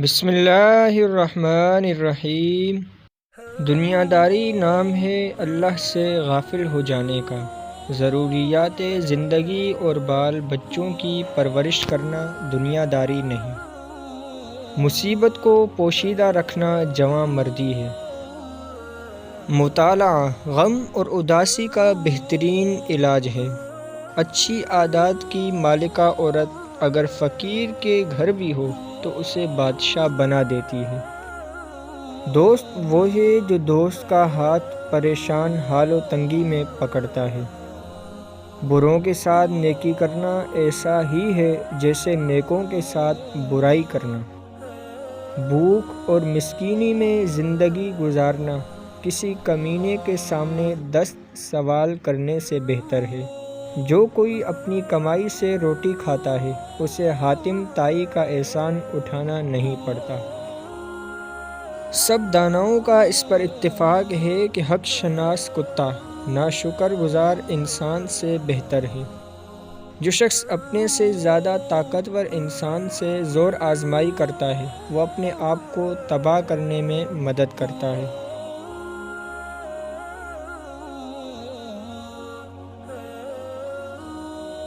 بسم اللہ الرحمن الرحیم۔ دنیا داری نام ہے اللہ سے غافل ہو جانے کا۔ ضروریات زندگی اور بال بچوں کی پرورش کرنا دنیا داری نہیں، مصیبت کو پوشیدہ رکھنا جواں مردی ہے۔ مطالعہ غم اور اداسی کا بہترین علاج ہے۔ اچھی عادات کی مالکہ عورت اگر فقیر کے گھر بھی ہو تو اسے بادشاہ بنا دیتی ہے۔ دوست وہ ہے جو دوست کا ہاتھ پریشان حال و تنگی میں پکڑتا ہے۔ بروں کے ساتھ نیکی کرنا ایسا ہی ہے جیسے نیکوں کے ساتھ برائی کرنا۔ بھوک اور مسکینی میں زندگی گزارنا کسی کمینے کے سامنے دست سوال کرنے سے بہتر ہے۔ جو کوئی اپنی کمائی سے روٹی کھاتا ہے اسے حاتم طائی کا احسان اٹھانا نہیں پڑتا۔ سب داناؤں کا اس پر اتفاق ہے کہ حق شناس کتا ناشکر گزار انسان سے بہتر ہے۔ جو شخص اپنے سے زیادہ طاقتور انسان سے زور آزمائی کرتا ہے وہ اپنے آپ کو تباہ کرنے میں مدد کرتا ہے۔